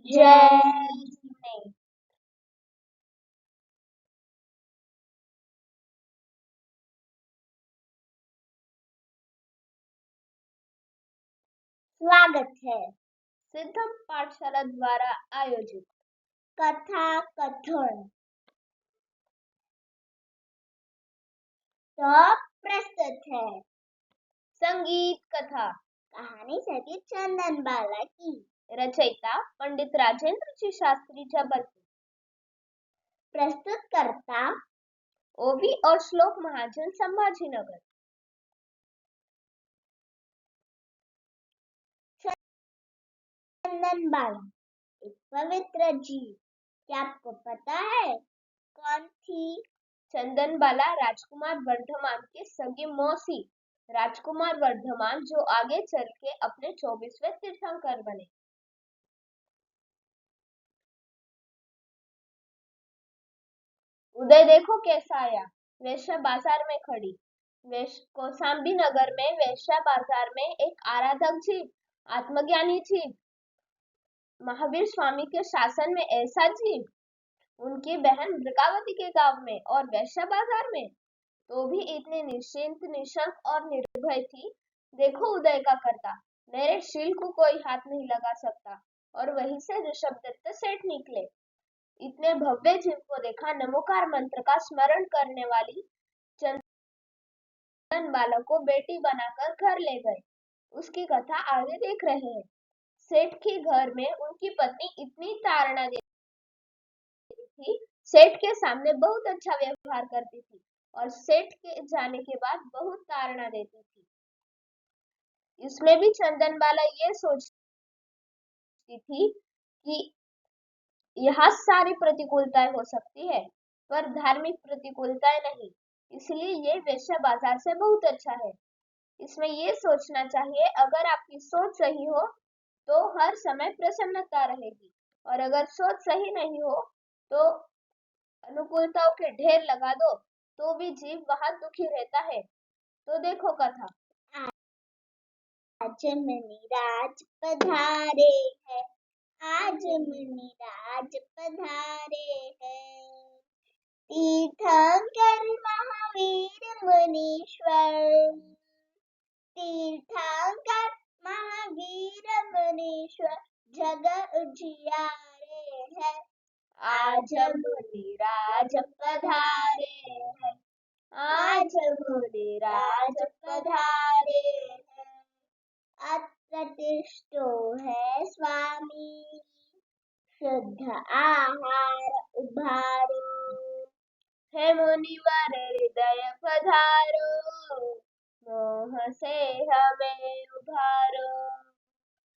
जय जिने। स्वागत है सिद्धम पाठशाला द्वारा आयोजित कथा कथन। तो प्रस्तुत है संगीत कथा कहानी सतीश चंदन बाला की। रचयिता पंडित राजेंद्र जी शास्त्री जबलपुर। प्रस्तुत करता ओवी और श्लोक महाजन संभाजीनगर। चंदन बाला एक पवित्र जीव। क्या आपको पता है कौन थी? चंदन बाला राजकुमार वर्धमान के सगी मौसी राजकुमार वर्धमान, जो आगे चल के अपने 24वें तीर्थंकर बने। उदय देखो कैसा आया, वैश्या बाजार में खड़ी। कौशाम्बी नगर में वैश्या बाजार में एक आराधक जीव, आत्मज्ञानी जीव, महावीर स्वामी के शासन में ऐसा जीव, उनकी बहन मृगावती के गांव में और वैश्या बाजार में, तो भी इतनी निश्चिंत, निशंक और निर्भय थी। देखो उदय का करता, मेरे शील को कोई हाथ नहीं लगा सकता। और वहीं से ऋषभदत्त सेठ निकले। इतने भव्य जीव को देखा, नमोकार मंत्र का स्मरण करने वाली चंदन बाला को बेटी बनाकर घर ले गए। उसकी कथा आगे देख रहे हैं। सेठ के घर में उनकी पत्नी इतनी ताड़ना देती थी, सेठ के सामने बहुत अच्छा व्यवहार करती थी और सेठ के जाने के बाद बहुत ताड़ना देती थी। इसमें भी चंदन बाला ये सोचती थी कि यहाँ सारी प्रतिकूलताएं हो सकती है, पर धार्मिक प्रतिकूलताएं नहीं, इसलिए ये वैश्य बाजार से बहुत अच्छा है। इसमें ये सोचना चाहिए, अगर आपकी सोच सही हो तो हर समय प्रसन्नता रहेगी, और अगर सोच सही नहीं हो तो अनुकूलताओं के ढेर लगा दो तो भी जीव वहां दुखी रहता है। तो देखो कथा। आज मुनिराज पधारे हैं, आज मुनिराज पधारे हैं, तीर्थंकर महावीर मुनीश्वर, तीर्थंकर महावीर मुनीश्वर, जग उजियारे हैं, आज मुनिराज पधारे हैं, आज मुनिराज पधारे हैं, अत्र तिष्ठो है स्वामी, शुद्ध आहार उभारो, हे मुनिवर हृदय पधारो, मोह से हमें उभारो,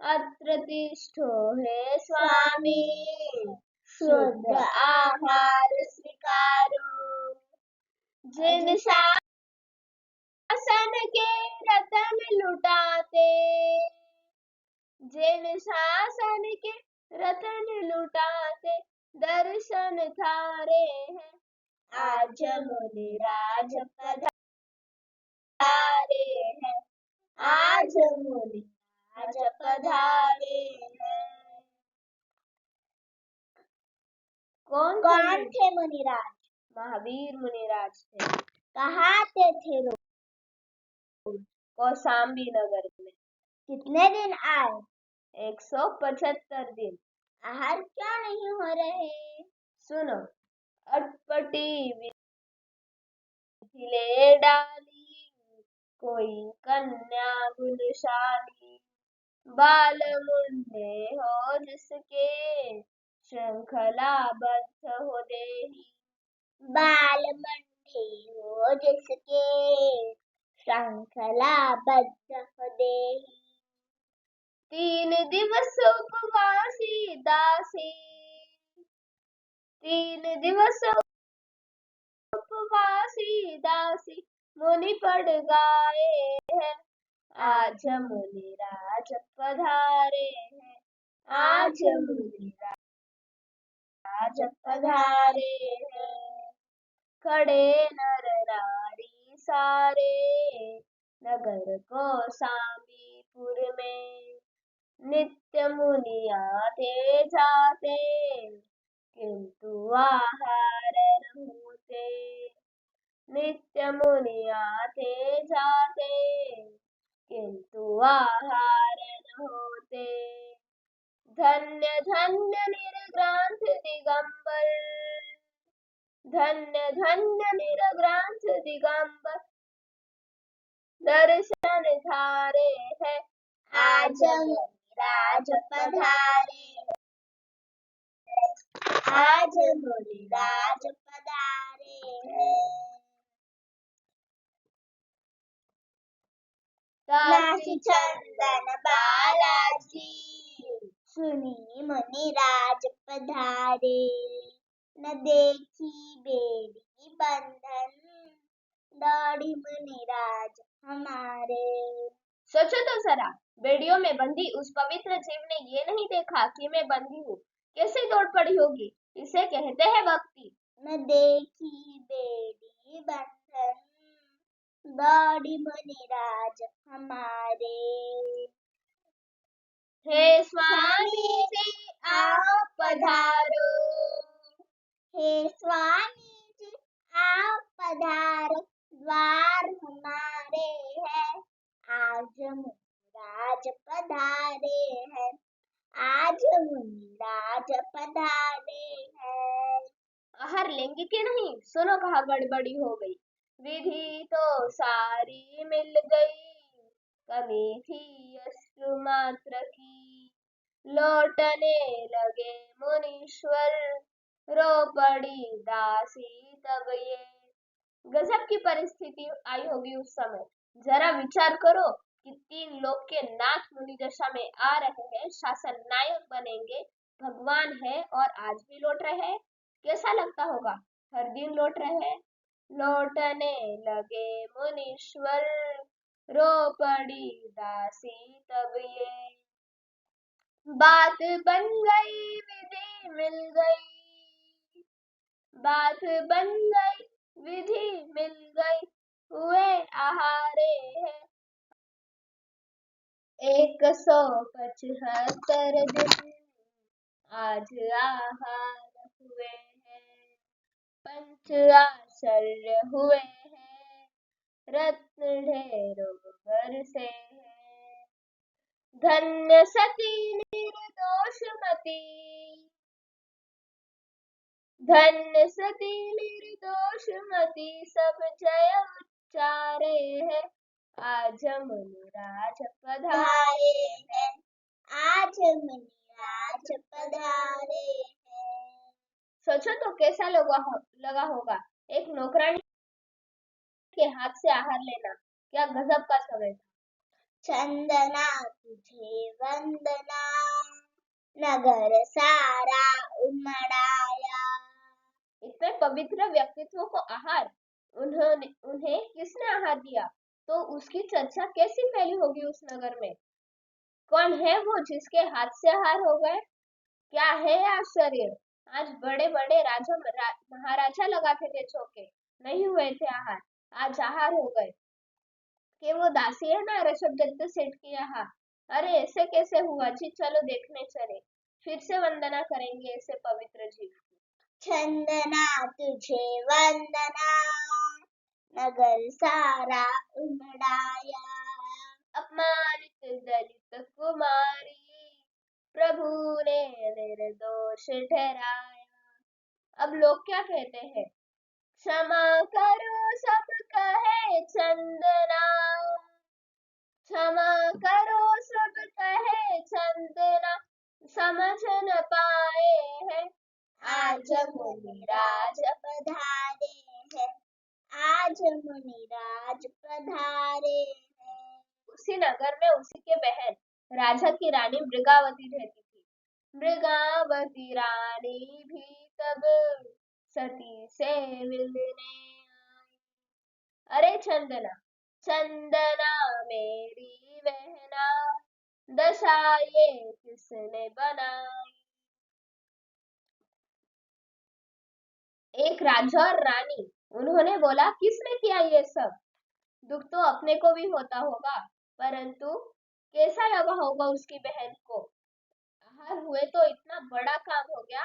अत्र तिष्ठो है स्वामी, शुद्ध आहार स्वीकारो, जिन शासन के रतन लुटाते, जिन शासन के रतन लुटाते, दर्शन थारे हैं, आज मुनिराज पधारे हैं, आज मुनिराज पधारे हैं। कौन थे मुनिराज? महावीर मुनिराज थे। कहाँ आते थे रोज? कौशाम्बी नगर में। कितने दिन आए? 175 दिन। आहार क्यों नहीं हो रहे? सुनो, अटपटी विधि ले डाली, कोई कन्या गुणशाली, बाल मुंडे हो जिसके, श्रृंखला बद्ध हो देही, बाल मंडे हो जिसके, श्रृंखला बद्ध हो देही, 3 दिवस उपवासी दासी, 3 दिवस उपवासी दासी, मुनि पड़ गाए हैं, आज मुनिराज पधारे हैं, आज मुनिराज पधारे हैं, खड़े नर नारी सारे, नगर कौशाम्बीपुर में, नित्य मुनि आते जाते, किंतु आहार न होते। नित्य मुनि आते जाते, किंतु आहार न होते। धन्य धन्य निर्ग्रांथ दिगंबर, धन्य धन्य निर्ग्रांथ दिगंबर, दर्शन धारे है आज मुनिराज पधारे। आज मुनिराज पधारे हैं। दासी चंदन बालाजी, सुनी मुनिराज पधारे। न देखी बेड़ी बंधन, दौड़ी मुनिराज हमारे। सोचो तो जरा, बेड़ियों में बंधी उस पवित्र जीव ने ये नहीं देखा कि मैं बंधी हूँ, कैसे दौड़ पड़ी होगी। इसे कहते हैं भक्ति। न देखी बेड़ी बंधन, दौड़ी मुनिराज हमारे। हे स्वामी जी आओ पधारो, हे स्वामी जी आओ पधारो, द्वार हमारे हैं आज मुनिराज पधारे हैं। आज मुनिराज पधारे हैं। आहार लेंगे कि नहीं? सुनो कहा गड़बड़ी हो गई। विधि तो सारी मिल गई, कमी थी अश्रु मात्र की। लौटने लगे मुनीश्वर, रो पड़ी दासी तब ये। गजब की परिस्थिति आई होगी उस समय। जरा विचार करो कि 3 लोक के नाथ मुनि दशा में आ रहे हैं, शासन नायक बनेंगे, भगवान है और आज भी लौट रहे हैं। कैसा लगता होगा? हर दिन लौट रहे हैं। लौटने लगे मुनीश्वर, रो पड़ी दासी तब ये। बात बन गई विधि मिल गई, बात बन गई विधि मिल गई, हुए आहारे हैं 175 दिन, आज आहार हुए हैं। पंच आश्चर्य हुए हैं, रत्न ढेरों बरसे हैं। धन्य सती निर्दोषमती, धन्य सती निर्दोषमती, सब जय उच्चारे हैं आज मुनिराज पधारे हैं। आज मुनिराज पधारे हैं। सोचो तो कैसा लगा होगा एक नौकरानी के हाथ से आहार लेना। क्या गजब का समय था। चंदना तुझे वंदना, नगर सारा उमड़ाया। इतने पवित्र व्यक्तित्व को आहार, उन्हें किसने आहार दिया? तो उसकी चर्चा कैसी फैली होगी उस नगर में। कौन है वो जिसके हाथ से आहार हो गए? क्या है आश्चर्य। आज बड़े बड़े राजा महाराजा लगाते थे चौके, नहीं हुए थे आहार, आज आहार हो गए। कि वो दासी है ना ऋषभ दत्त सेठ के यहाँ। अरे ऐसे कैसे हुआ जी, चलो देखने चले, फिर से वंदना करेंगे ऐसे पवित्र जीव की। चंदना तुझे वंदना, नगर सारा उमड़ाया। अपमानित दलित कुमारी, प्रभु ने निर्दोष ठहराया। अब लोग क्या कहते हैं? क्षमा करो सब कहे चंदना, क्षमा करो सब कहे चंदना, समझ न पाए हैं आज मुनिराज पधारे हैं। आज मुनिराज पधारे हैं। उसी नगर में उसी के बहन राजा की रानी मृगावती रहती थी। मृगावती रानी भी तब सती से मिलने आई। अरे चंदना, चंदना मेरी बहना, दशा ये किसने बनाई। एक राजा और रानी, उन्होंने बोला किसने किया ये सब? दुख तो अपने को भी होता होगा, परंतु कैसा लगा होगा उसकी बहन को। आहार हुए तो इतना बड़ा काम हो गया,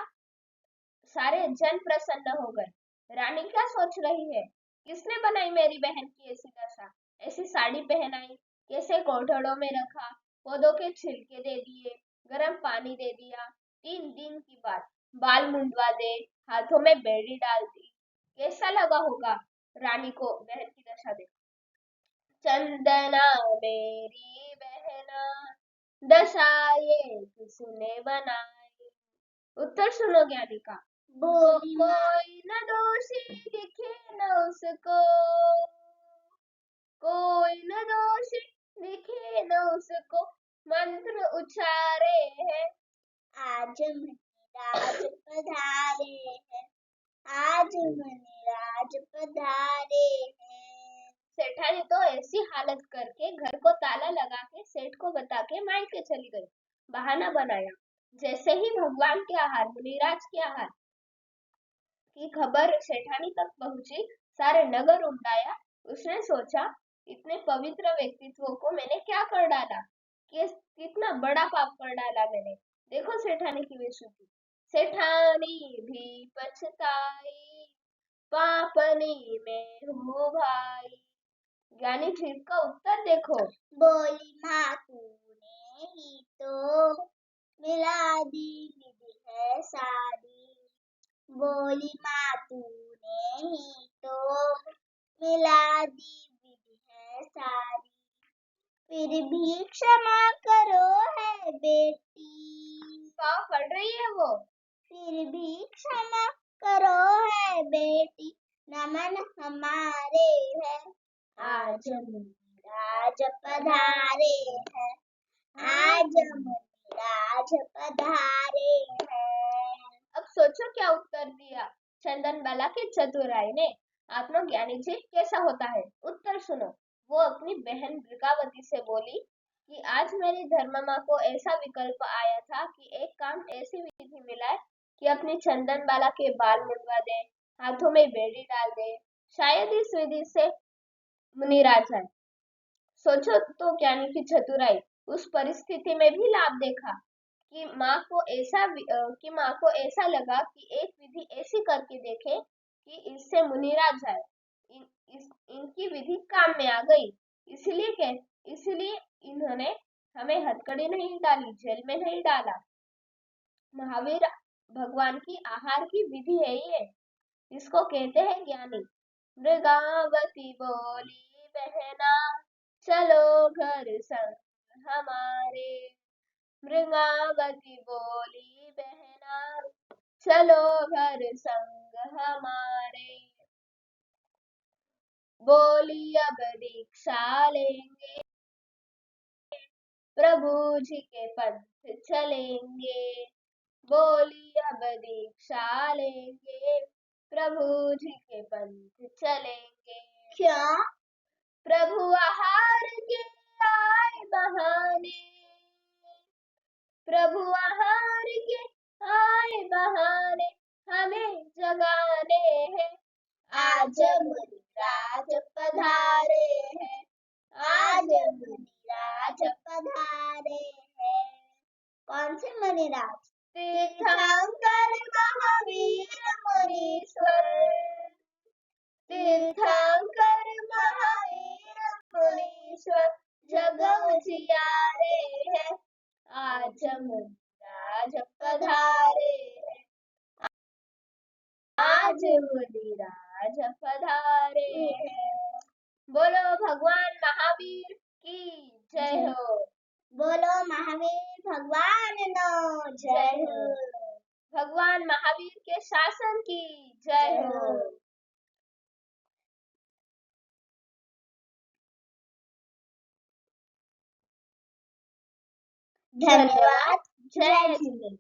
सारे जन प्रसन्न हो गए। रानी क्या सोच रही है, किसने बनाई मेरी बहन की ऐसी दशा, ऐसी साड़ी पहनाई, कैसे कोठड़ों में रखा, पौधों के छिलके दे दिए, गर्म पानी दे दिया, 3 दिन की बात, बाल मुंडवा दे, हाथों में बेड़ी डाल दी। कैसा लगा होगा रानी को बहन की दशा देख। चंदना मेरी बहना, दशा ये किसने बनाई। उत्तर सुनो ज्ञानी का। कोई न दोषी दिखे न उसको, कोई न दोषी दिखे न उसको, मंत्र उच्चारे हैं, आज मुनिराज पधारे हैं, आज मुनिराज पधारे हैं। सेठानी तो ऐसी हालत करके घर को ताला लगा के सेठ को बता के मायके चली गई। बहाना बनाया। जैसे ही भगवान के आहार, मुनिराज के आहार की खबर सेठानी तक पहुंची, सारे नगर उमड़ाया। उसने सोचा, इतने पवित्र व्यक्तित्व को मैंने क्या कर डाला, कितना बड़ा पाप कर डाला मैंने। देखो सेठानी की बेइज्जती। सेठानी भी पछताई, पापनी में हूँ भाई। ज्ञानी जी का उत्तर देखो। बोली माँ तूने ही तो मिला दी विधि है सारी, बोली माँ तूने ही तो मिला दी विधि है सारी, फिर भी क्षमा करो है बेटी। पाँव पड़ रही है वो। फिर भी क्षमा करो है बेटी, नमन हमारे है, आज मुनिराज पधारे हैं, आज मुनिराज पधारे हैं। अब सोचो क्या उत्तर दिया चंदन बाला की चतुराई ने। आत्मज्ञानी जी कैसा होता है, उत्तर सुनो। वो अपनी बहन मृगावती से बोली कि आज मेरी धर्ममाँ को ऐसा विकल्प आया था कि एक काम ऐसी विधि मिलाए कि अपनी चंदन बाला के बाल मुंडवा दे, हाथों में बेड़ी डाल दे, शायद इस विधि से मुनिराज जाए। सोचो तो ज्ञानी की चतुराई। उस परिस्थिति में भी लाभ देखा कि माँ को ऐसा लगा कि एक विधि ऐसी करके देखे कि इससे मुनिराज जाए। इनकी विधि काम में आ गई। इसलिए इन्होंने हमें हथकड़ी नहीं डाली, जेल में नहीं डाला। महावीर भगवान की आहार की विधि है ये, इसको कहते हैं ज्ञानी। मृगावती बोली बहना, चलो घर संग हमारे। मृगावती बोली बहना, चलो घर संग हमारे। बोली अब दीक्षा लेंगे, प्रभु जी के पंथ चलेंगे। बोली अब दीक्षा लेंगे, प्रभु जी के पंथ चलेंगे। क्या? प्रभु आहार के आए बहाने, प्रभु आहार के आए बहाने, हमें जगाने हैं, आज मुनिराज पधारे हैं, आज मुनिराज पधारे हैं। कौन से मुनिराज? तीर्थंकर महावीर मुनीश्वर, तीर्थंकर महावीर मुनीश्वर, जग उजियारे हैं, आज मुनिराज पधारे हैं, आज मुनिराज पधारे हैं। बोलो भगवान महावीर की जय हो। बोलो महावीर भगवान नो जय हो। भगवान महावीर के शासन की जय हो। धन्यवाद। जय हिंद।